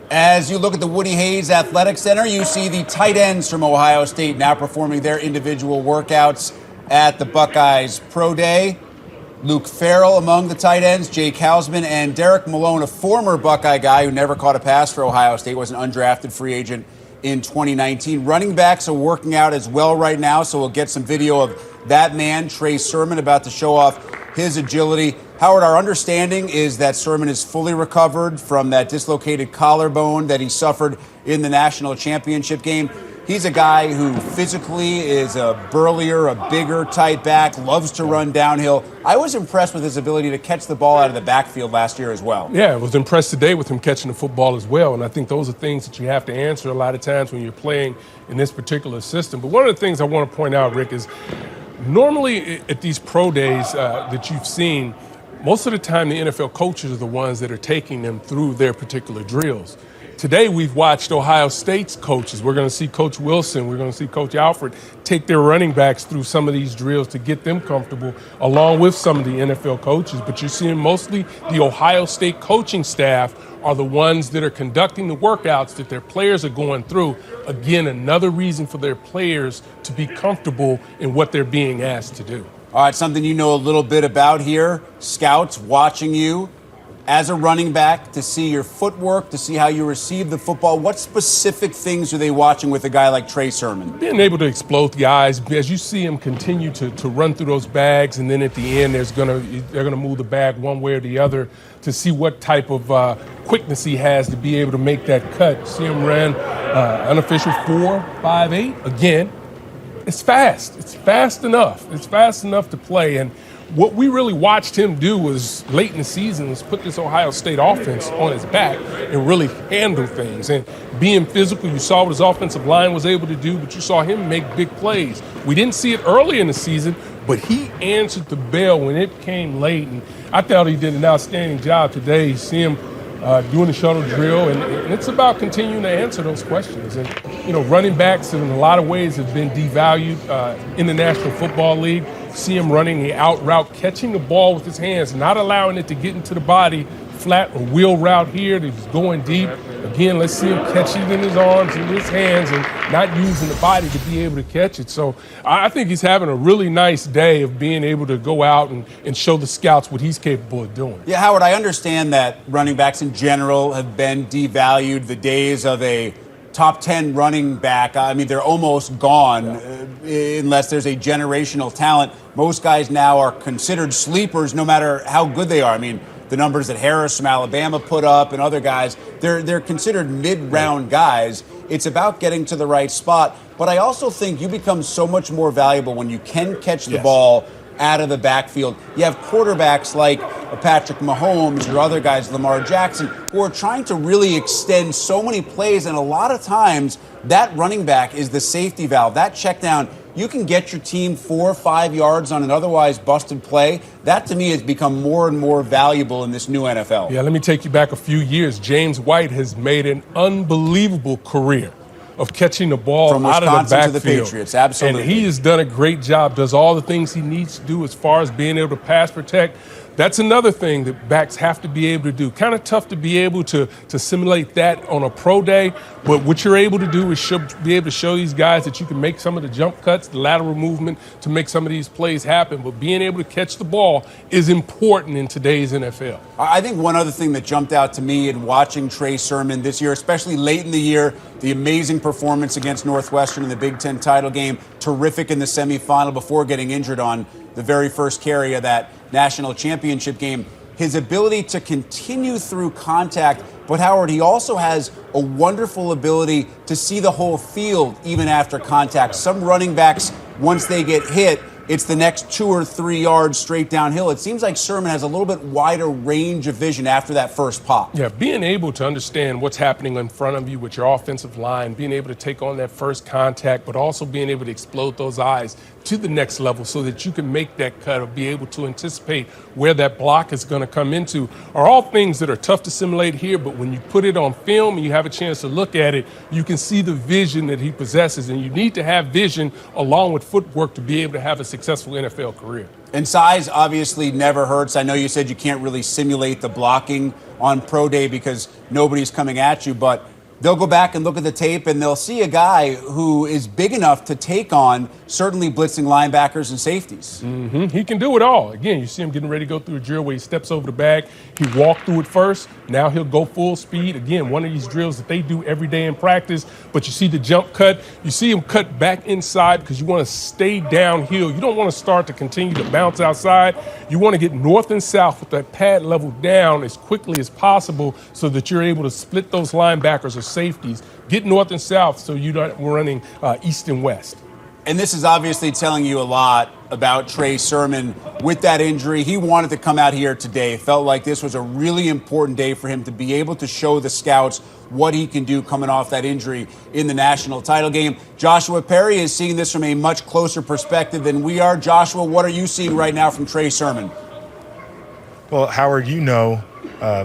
As you look at the Woody Hayes Athletic Center, you see the tight ends from Ohio State now performing their individual workouts at the Buckeyes Pro Day. Luke Farrell among the tight ends, Jake Hausman, and Derek Malone, a former Buckeye guy who never caught a pass for Ohio State, was an undrafted free agent in 2019. Running backs are working out as well right now, so we'll get some video of that man, Trey Sermon, about to show off his agility. Howard, our understanding is that Sermon is fully recovered from that dislocated collarbone that he suffered in the national championship game. He's a guy who physically is a burlier, a bigger tight back, loves to run downhill. I was impressed with his ability to catch the ball out of the backfield last year as well. Yeah, I was impressed today with him catching the football as well, and I think those are things that you have to answer a lot of times when you're playing in this particular system. But one of the things I want to point out, Rick, is normally at these pro days that you've seen, most of the time the NFL coaches are the ones that are taking them through their particular drills. Today we've watched Ohio State's coaches. We're going to see Coach Wilson, we're going to see Coach Alford take their running backs through some of these drills to get them comfortable, along with some of the NFL coaches. But you're seeing mostly the Ohio State coaching staff are the ones that are conducting the workouts that their players are going through. Again, another reason for their players to be comfortable in what they're being asked to do. All right, something you know a little bit about here. Scouts watching you as a running back to see your footwork, to see how you receive the football. What specific things are they watching with a guy like Trey Sermon? Being able to explode the eyes, as you see him continue to run through those bags, and then at the end they're gonna move the bag one way or the other to see what type of quickness he has to be able to make that cut. See him run unofficial 4.58 again. It's fast. It's fast enough. It's fast enough to play. And what we really watched him do was late in the season was put this Ohio State offense on his back and really handle things. And being physical, you saw what his offensive line was able to do, but you saw him make big plays. We didn't see it early in the season, but he answered the bell when it came late. And I thought he did an outstanding job today. You see him doing the shuttle drill, and it's about continuing to answer those questions. And, you know, running backs in a lot of ways have been devalued in the National Football League. See him running the out route, catching the ball with his hands, not allowing it to get into the body, flat or wheel route here that he's going deep. Again, let's see him catch it in his arms and his hands and not using the body to be able to catch it. So I think he's having a really nice day of being able to go out and show the scouts what he's capable of doing. Yeah, Howard, I understand that running backs in general have been devalued. The days of a top 10 running back, I mean, they're almost gone unless there's a generational talent. Most guys now are considered sleepers no matter how good they are. I mean, the numbers that Harris from Alabama put up and other guys, they're considered mid-round guys. It's about getting to the right spot. But I also think you become so much more valuable when you can catch the ball out of the backfield. You have quarterbacks like Patrick Mahomes or other guys, Lamar Jackson, who are trying to really extend so many plays, and a lot of times that running back is the safety valve. That check down, you can get your team 4 or 5 yards on an otherwise busted play. That, to me, has become more and more valuable in this new NFL. Yeah, let me take you back a few years. James White has made an unbelievable career of catching the ball from out Wisconsin of the backfield. To the Patriots, absolutely. And he has done a great job, does all the things he needs to do as far as being able to pass protect. That's another thing that backs have to be able to do. Kind of tough to be able to simulate that on a pro day, but what you're able to do is be able to show these guys that you can make some of the jump cuts, the lateral movement to make some of these plays happen, but being able to catch the ball is important in today's NFL. I think one other thing that jumped out to me in watching Trey Sermon this year, especially late in the year, the amazing performance against Northwestern in the Big Ten title game, terrific in the semifinal before getting injured on the very first carry of that national championship game. His ability to continue through contact, but Howard, he also has a wonderful ability to see the whole field even after contact. Some running backs, once they get hit, it's the next 2 or 3 yards straight downhill. It seems like Sermon has a little bit wider range of vision after that first pop. Yeah, being able to understand what's happening in front of you with your offensive line, being able to take on that first contact, but also being able to explode those eyes to the next level so that you can make that cut or be able to anticipate where that block is going to come into are all things that are tough to simulate here, but when you put it on film and you have a chance to look at it, you can see the vision that he possesses, and you need to have vision along with footwork to be able to have a successful NFL career. And size obviously never hurts. I know you said you can't really simulate the blocking on pro day because nobody's coming at you, but they'll go back and look at the tape and they'll see a guy who is big enough to take on certainly blitzing linebackers and safeties. He can do it all. Again, you see him getting ready to go through a drill where he steps over the bag. He walked through it first. Now he'll go full speed. Again, one of these drills that they do every day in practice, but you see the jump cut. You see him cut back inside because you want to stay downhill. You don't want to start to continue to bounce outside. You want to get north and south with that pad level down as quickly as possible so that you're able to split those linebackers or safeties. Get north and south so you're not running east and west. And this is obviously telling you a lot about Trey Sermon with that injury. He wanted to come out here today. Felt like this was a really important day for him to be able to show the scouts what he can do coming off that injury in the national title game. Joshua Perry is seeing this from a much closer perspective than we are. Joshua, what are you seeing right now from Trey Sermon? Well, Howard, you know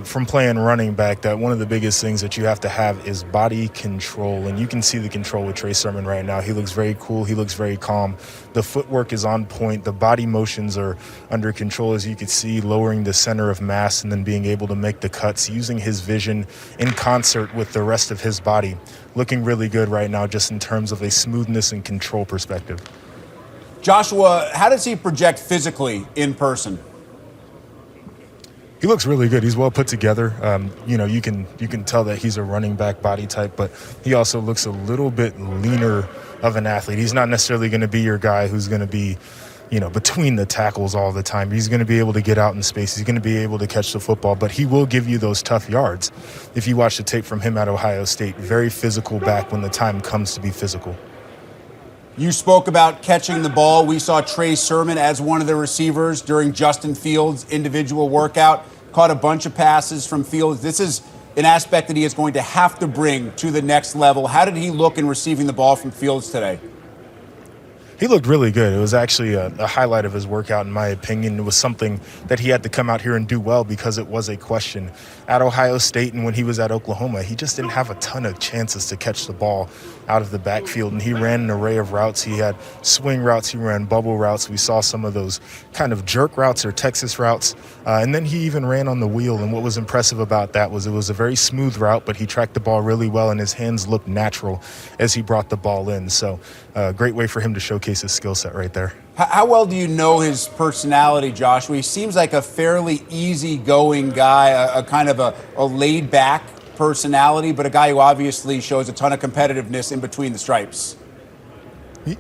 from playing running back that one of the biggest things that you have to have is body control. And you can see the control with Trey Sermon right now. He looks very cool. He looks very calm. The footwork is on point. The body motions are under control, as you can see, lowering the center of mass and then being able to make the cuts, using his vision in concert with the rest of his body. Looking really good right now just in terms of a smoothness and control perspective. Joshua, how does he project physically in person? He looks really good. He's well put together. You can tell that he's a running back body type, but he also looks a little bit leaner of an athlete. He's not necessarily going to be your guy who's going to be, between the tackles all the time. He's going to be able to get out in space. He's going to be able to catch the football, but he will give you those tough yards. If you watch the tape from him at Ohio State, very physical back when the time comes to be physical. You spoke about catching the ball. We saw Trey Sermon as one of the receivers during Justin Fields' individual workout. Caught a bunch of passes from Fields. This is an aspect that he is going to have to bring to the next level. How did he look in receiving the ball from Fields today? He looked really good. It was actually a highlight of his workout, in my opinion. It was something that he had to come out here and do well because it was a question. At Ohio State and when he was at Oklahoma, he just didn't have a ton of chances to catch the ball out of the backfield. And he ran an array of routes. He had swing routes. He ran bubble routes. We saw some of those kind of jerk routes or Texas routes. And then he even ran on the wheel. And what was impressive about that was it was a very smooth route, but he tracked the ball really well, and his hands looked natural as he brought the ball in. So great way for him to showcase his skill set right there. How well do you know his personality, Joshua? He seems like a fairly easygoing guy, a kind of a laid-back personality, but a guy who obviously shows a ton of competitiveness in between the stripes.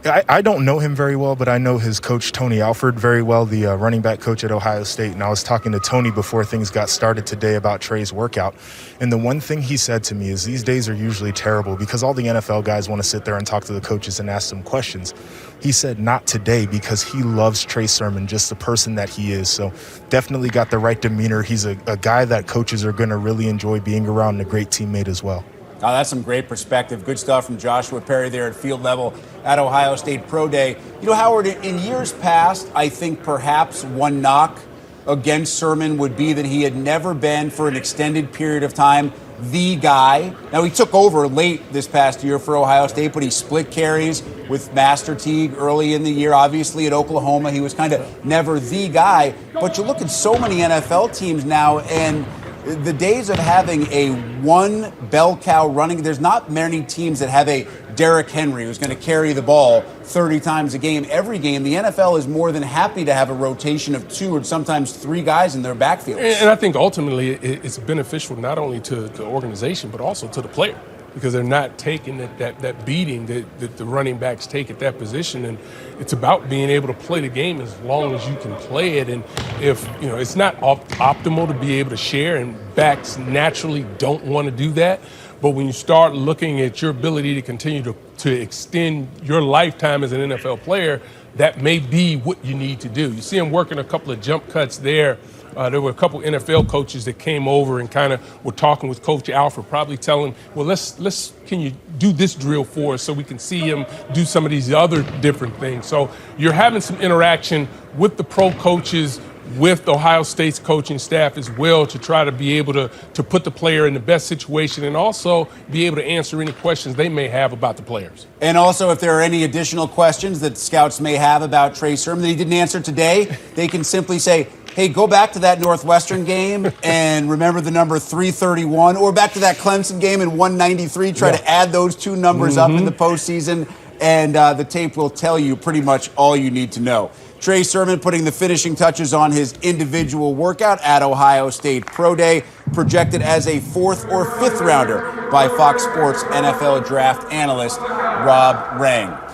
I don't know him very well, but I know his coach, Tony Alford, very well, the running back coach at Ohio State. And I was talking to Tony before things got started today about Trey's workout. And the one thing he said to me is these days are usually terrible because all the NFL guys want to sit there and talk to the coaches and ask them questions. He said not today because he loves Trey Sermon, just the person that he is. So definitely got the right demeanor. He's a guy that coaches are going to really enjoy being around, and a great teammate as well. Oh, that's some great perspective. Good stuff from Joshua Perry there at field level at Ohio State Pro Day. You know, Howard, in years past, I think perhaps one knock against Sermon would be that he had never been, for an extended period of time, the guy. Now, he took over late this past year for Ohio State, but he split carries with Master Teague early in the year. Obviously, at Oklahoma, he was kind of never the guy. But you look at so many NFL teams now, and the days of having a one bell cow running, there's not many teams that have a Derrick Henry who's going to carry the ball 30 times a game. Every game, the NFL is more than happy to have a rotation of two or sometimes three guys in their backfield. And I think ultimately it's beneficial not only to the organization but also to the player, because they're not taking that beating that the running backs take at that position. And it's about being able to play the game as long as you can play it. And if, it's not optimal to be able to share, and backs naturally don't want to do that. But when you start looking at your ability to continue to extend your lifetime as an NFL player, that may be what you need to do. You see him working a couple of jump cuts there. There were a couple NFL coaches that came over and kind of were talking with Coach Alford, probably telling, well, can you do this drill for us so we can see him do some of these other different things. So you're having some interaction with the pro coaches with Ohio State's coaching staff as well to try to be able to put the player in the best situation and also be able to answer any questions they may have about the players. And also, if there are any additional questions that scouts may have about Trey Sermon that he didn't answer today, they can simply say, hey, go back to that Northwestern game and remember the number 331, or back to that Clemson game in 193. Try to add those two numbers up in the postseason, and the tape will tell you pretty much all you need to know. Trey Sermon putting the finishing touches on his individual workout at Ohio State Pro Day, projected as a 4th or 5th rounder by Fox Sports NFL draft analyst Rob Rang.